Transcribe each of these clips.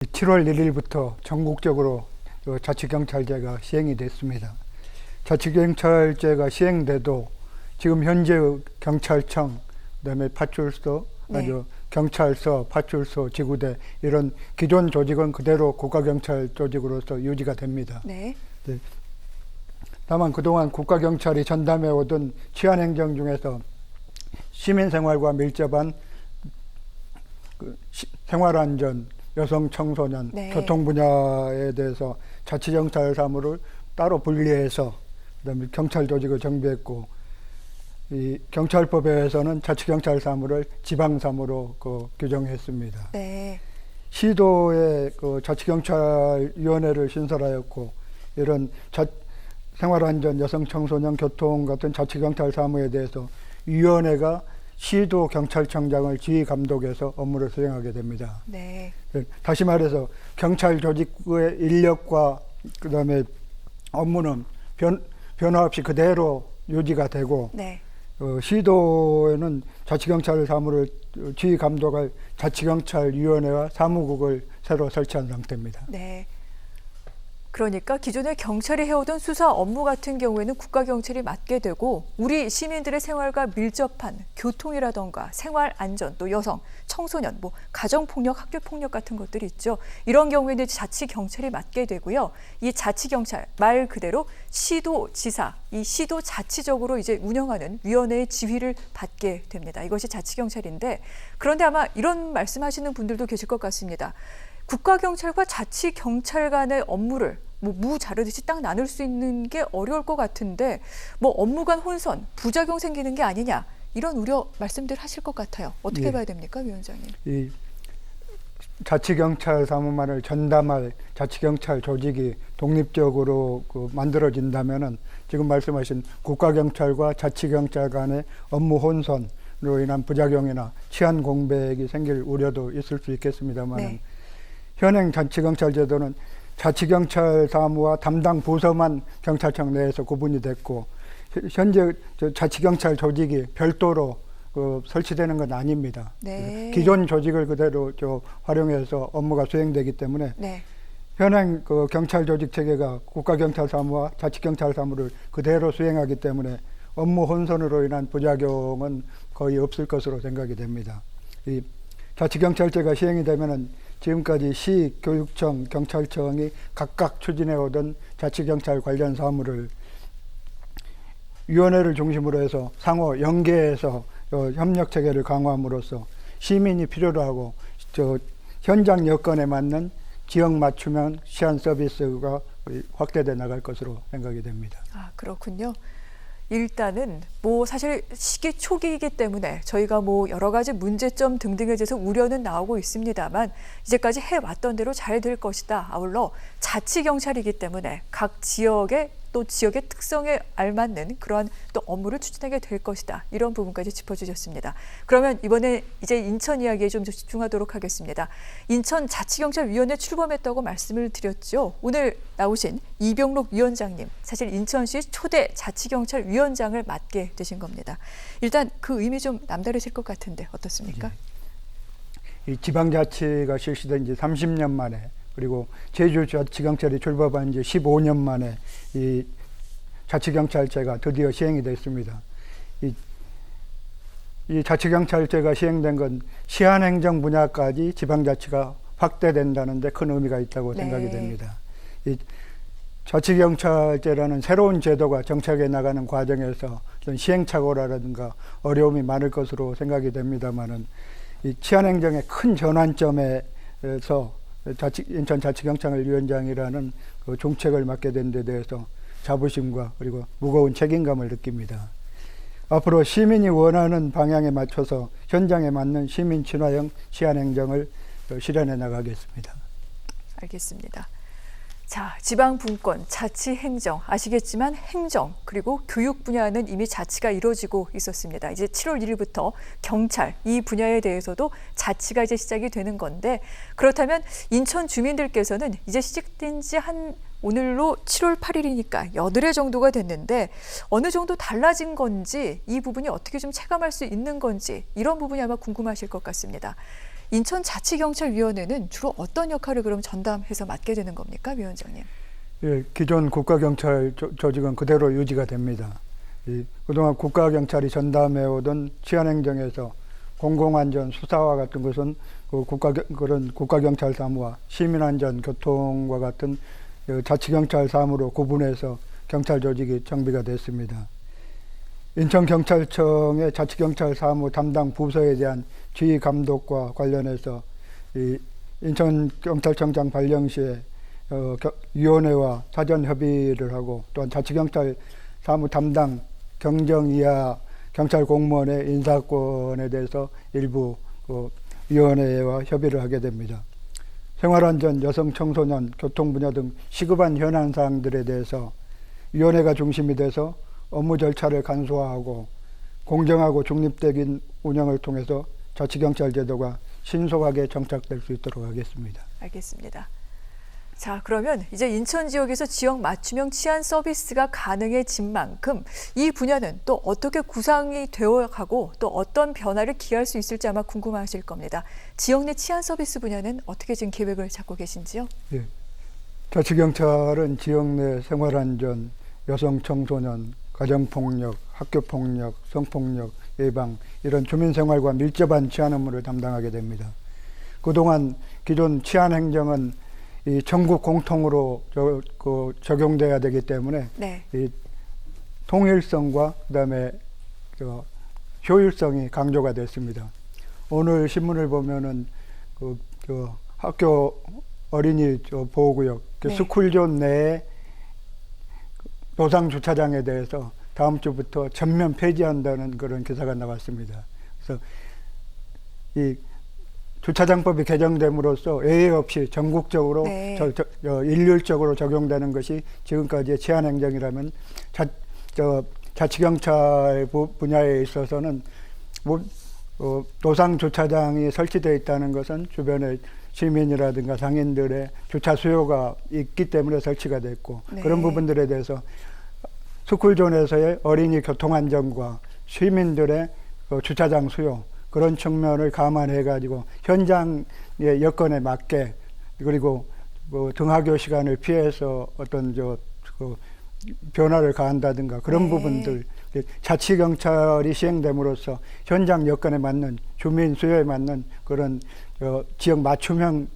7월 1일부터 전국적으로 자치경찰제가 시행이 됐습니다. 자치경찰제가 시행돼도 지금 현재 경찰청, 그다음에 파출소, 경찰서, 파출소, 지구대 이런 기존 조직은 그대로 국가경찰 조직으로서 유지가 됩니다. 네. 다만 그동안 국가경찰이 전담해 오던 치안행정 중에서 시민생활과 밀접한 생활안전, 여성, 청소년, 교통 분야에 대해서 자치경찰 사무를 따로 분리해서 그다음에 경찰 조직을 정비했고, 이 경찰법에서는 자치경찰 사무를 지방사무로 규정했습니다. 네. 시도에 자치경찰위원회를 신설하였고, 이런 생활안전, 여성, 청소년, 교통 같은 자치경찰 사무에 대해서 위원회가 시도 경찰청장을 지휘 감독해서 업무를 수행하게 됩니다. 네. 다시 말해서 경찰 조직의 인력과 그다음에 업무는 변화 없이 그대로 유지가 되고, 네. 시도에는 자치경찰 사무를 지휘 감독할 자치경찰위원회와 사무국을 새로 설치한 상태입니다. 네. 그러니까 기존에 경찰이 해오던 수사 업무 같은 경우에는 국가경찰이 맡게 되고, 우리 시민들의 생활과 밀접한 교통이라던가 생활안전, 또 여성, 청소년, 가정폭력, 학교폭력 같은 것들이 있죠. 이런 경우에는 자치경찰이 맡게 되고요. 이 자치경찰 말 그대로 시도지사, 이 시도 자치적으로 이제 운영하는 위원회의 지휘를 받게 됩니다. 이것이 자치경찰인데, 그런데 아마 이런 말씀하시는 분들도 계실 것 같습니다. 국가경찰과 자치경찰 간의 업무를 무 자르듯이 딱 나눌 수 있는 게 어려울 것 같은데, 업무 간 혼선, 부작용 생기는 게 아니냐, 이런 우려 말씀들 하실 것 같아요. 어떻게 봐야 됩니까, 위원장님? 이 자치경찰 사무만을 전담할 자치경찰 조직이 독립적으로 만들어진다면은 지금 말씀하신 국가경찰과 자치경찰 간의 업무 혼선으로 인한 부작용이나 치안 공백이 생길 우려도 있을 수 있겠습니다만, 현행 자치경찰 제도는 자치경찰 사무와 담당 부서만 경찰청 내에서 구분이 됐고, 현재 자치경찰 조직이 별도로 설치되는 건 아닙니다. 네. 기존 조직을 그대로 활용해서 업무가 수행되기 때문에 현행 경찰 조직 체계가 국가경찰 사무와 자치경찰 사무를 그대로 수행하기 때문에 업무 혼선으로 인한 부작용은 거의 없을 것으로 생각이 됩니다. 이 자치경찰제가 시행이 되면은 지금까지 시, 교육청, 경찰청이 각각 추진해오던 자치경찰 관련 사무를 위원회를 중심으로 해서 상호 연계해서 협력 체계를 강화함으로써 시민이 필요로 하고 현장 여건에 맞는 지역 맞춤형 치안 서비스가 확대돼 나갈 것으로 생각이 됩니다. 아, 그렇군요. 일단은 사실 시기 초기이기 때문에 저희가 여러 가지 문제점 등등에 대해서 우려는 나오고 있습니다만, 이제까지 해왔던 대로 잘 될 것이다. 아울러 자치경찰이기 때문에 각 지역의 특성에 알맞는 그러한 또 업무를 추진하게 될 것이다. 이런 부분까지 짚어주셨습니다. 그러면 이번에 이제 인천 이야기에 좀 집중하도록 하겠습니다. 인천 자치경찰위원회 출범했다고 말씀을 드렸죠. 오늘 나오신 이병록 위원장님, 사실 인천시 초대 자치경찰위원장을 맡게 되신 겁니다. 일단 그 의미 좀 남다르실 것 같은데 어떻습니까? 이 지방자치가 실시된 지 30년 만에, 그리고 제주자치경찰이 출범한 지 15년 만에 이 자치경찰제가 드디어 시행이 됐습니다. 이 자치경찰제가 시행된 건 시안행정 분야까지 지방자치가 확대된다는 데 큰 의미가 있다고 생각이 됩니다. 이 자치경찰제라는 새로운 제도가 정착해 나가는 과정에서 어떤 시행착오라든가 어려움이 많을 것으로 생각이 됩니다만은, 이 치안행정의 큰 전환점에서 인천자치경찰위원장이라는 종책을 맡게 된 데 대해서 자부심과 그리고 무거운 책임감을 느낍니다. 앞으로 시민이 원하는 방향에 맞춰서 현장에 맞는 시민 친화형 치안행정을 실현해 나가겠습니다. 알겠습니다. 자, 지방분권, 자치행정, 아시겠지만 행정 그리고 교육 분야는 이미 자치가 이루어지고 있었습니다. 이제 7월 1일부터 경찰, 이 분야에 대해서도 자치가 이제 시작이 되는 건데, 그렇다면 인천 주민들께서는 이제 시작된 지 오늘로 7월 8일이니까 8회 정도가 됐는데, 어느 정도 달라진 건지, 이 부분이 어떻게 좀 체감할 수 있는 건지, 이런 부분이 아마 궁금하실 것 같습니다. 인천자치경찰위원회는 주로 어떤 역할을 그럼 전담해서 맡게 되는 겁니까, 위원장님? 예, 기존 국가경찰 조직은 그대로 유지가 됩니다. 그동안 국가경찰이 전담해오던 치안행정에서 공공안전 수사와 같은 것은 그런 국가경찰 사무와 시민안전, 교통과 같은 자치경찰 사무로 구분해서 경찰 조직이 정비가 됐습니다. 인천경찰청의 자치경찰 사무 담당 부서에 대한 지휘 감독과 관련해서 인천경찰청장 발령 시에 위원회와 사전 협의를 하고, 또한 자치경찰 사무 담당 경정 이하 경찰 공무원의 인사권에 대해서 일부 위원회와 협의를 하게 됩니다. 생활안전, 여성, 청소년, 교통 분야 등 시급한 현안 사항들에 대해서 위원회가 중심이 돼서 업무 절차를 간소화하고 공정하고 중립적인 운영을 통해서 자치경찰 제도가 신속하게 정착될 수 있도록 하겠습니다. 알겠습니다. 자, 그러면 이제 인천 지역에서 지역 맞춤형 치안 서비스가 가능해진 만큼 이 분야는 또 어떻게 구상이 되어가고 또 어떤 변화를 기할 수 있을지 아마 궁금하실 겁니다. 지역 내 치안 서비스 분야는 어떻게 지금 계획을 잡고 계신지요? 예. 자치경찰은 지역 내 생활안전, 여성, 청소년, 가정폭력, 학교폭력, 성폭력 예방, 이런 주민생활과 밀접한 치안 업무를 담당하게 됩니다. 그동안 기존 치안행정은 이 전국 공통으로 적용돼야 되기 때문에 네. 이 통일성과 그다음에 효율성이 강조가 됐습니다. 오늘 신문을 보면은 학교 어린이 보호구역, 네. 스쿨존 내에 노상 주차장에 대해서 다음 주부터 전면 폐지한다는 그런 기사가 나왔습니다. 그래서 이 주차장법이 개정됨으로써 예외 없이 전국적으로 네. 일률적으로 적용되는 것이 지금까지의 치안행정이라면 자치경찰 분야에 있어서는 노상 주차장이 설치되어 있다는 것은 주변에 시민이라든가 상인들의 주차 수요가 있기 때문에 설치가 됐고, 네. 그런 부분들에 대해서 스쿨존에서의 어린이 교통안전과 시민들의 주차장 수요, 그런 측면을 감안해 가지고 현장의 여건에 맞게, 그리고 등하교 시간을 피해서 어떤 변화를 가한다든가 그런 네. 부분들, 자치경찰이 시행됨으로써 현장 여건에 맞는, 주민 수요에 맞는 그런 지역 맞춤형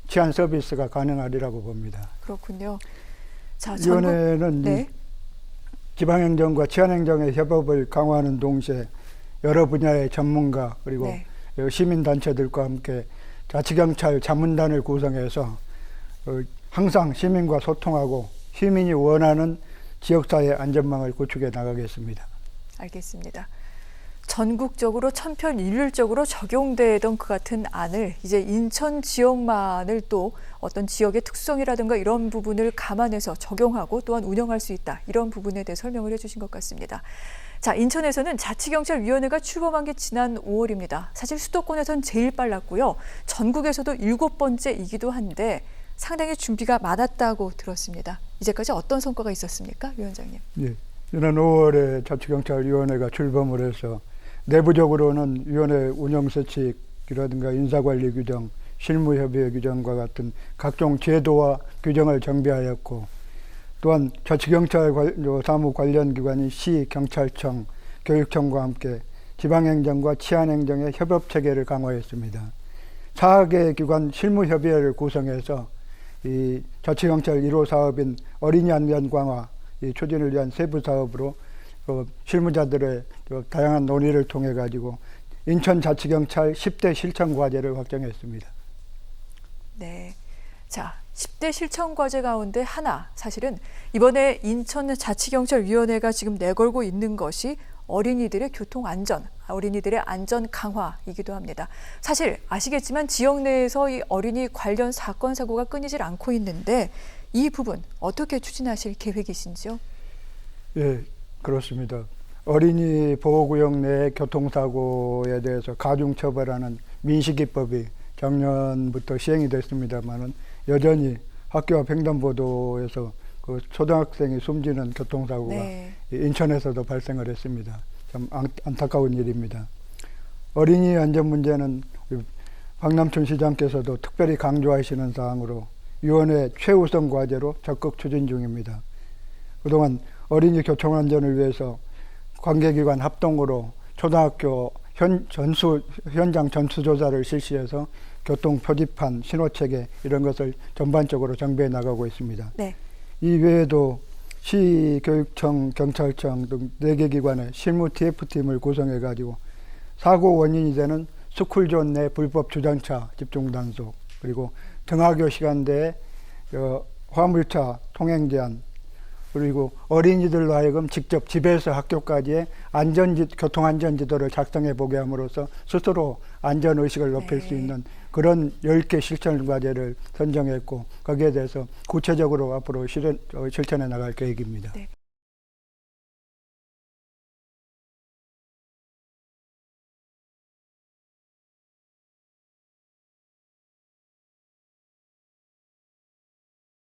치안 서비스가 가능하리라고 봅니다. 그렇군요. 자, 위원회는 네. 지방행정과 치안행정의 협업을 강화하는 동시에 여러 분야의 전문가 그리고 네. 시민단체들과 함께 자치경찰 자문단을 구성해서 항상 시민과 소통하고 시민이 원하는 지역사회 안전망을 구축해 나가겠습니다. 알겠습니다. 전국적으로 천편일률적으로 적용되던 그 같은 안을 이제 인천 지역만을 또 어떤 지역의 특성이라든가 이런 부분을 감안해서 적용하고 또한 운영할 수 있다. 이런 부분에 대해 설명을 해주신 것 같습니다. 자, 인천에서는 자치경찰위원회가 출범한 게 지난 5월입니다. 사실 수도권에선 제일 빨랐고요. 전국에서도 7번째이기도 한데 상당히 준비가 많았다고 들었습니다. 이제까지 어떤 성과가 있었습니까, 위원장님? 예, 지난 5월에 자치경찰위원회가 출범을 해서 내부적으로는 위원회 운영수칙이라든가 인사관리 규정, 실무협의회 규정과 같은 각종 제도와 규정을 정비하였고, 또한 자치경찰 사무 관련 기관인 시, 경찰청, 교육청과 함께 지방행정과 치안행정의 협업체계를 강화했습니다. 4개 기관 실무협의회를 구성해서 이 자치경찰 1호 사업인 어린이 안전 강화 이 추진을 위한 세부 사업으로 실무자들의 다양한 논의를 통해 가지고 인천자치경찰 10대 실천 과제를 확정했습니다. 네. 자, 10대 실천 과제 가운데 하나, 사실은 이번에 인천자치경찰위원회가 지금 내걸고 있는 것이 어린이들의 교통안전, 어린이들의 안전 강화이기도 합니다. 사실 아시겠지만 지역 내에서 이 어린이 관련 사건, 사고가 끊이질 않고 있는데 이 부분 어떻게 추진하실 계획이신지요? 예, 그렇습니다. 어린이 보호구역 내 교통사고에 대해서 가중처벌하는 민식이법이 작년부터 시행이 됐습니다만은 여전히 학교 앞 횡단보도에서 그 초등학생이 숨지는 교통사고가 네. 인천에서도 발생을 했습니다. 참 안타까운 일입니다. 어린이 안전 문제는 박남춘 시장께서도 특별히 강조하시는 사항으로 위원회 최우선 과제로 적극 추진 중입니다. 그동안 어린이 교통안전을 위해서 관계기관 합동으로 초등학교 현장 전수조사를 실시해서 교통 표지판, 신호체계 이런 것을 전반적으로 정비해 나가고 있습니다. 네. 이 외에도 시교육청, 경찰청 등 4개 기관의 실무 TF팀을 구성해 가지고 사고 원인이 되는 스쿨존 내 불법 주정차 집중 단속, 그리고 등하교 시간대에 화물차 통행 제한, 그리고 어린이들로 하여금 직접 집에서 학교까지의 교통안전지도를 작성해 보게 함으로써 스스로 안전의식을 높일 수 있는 그런 10개 실천 과제를 선정했고, 거기에 대해서 구체적으로 앞으로 실천해 나갈 계획입니다. 네.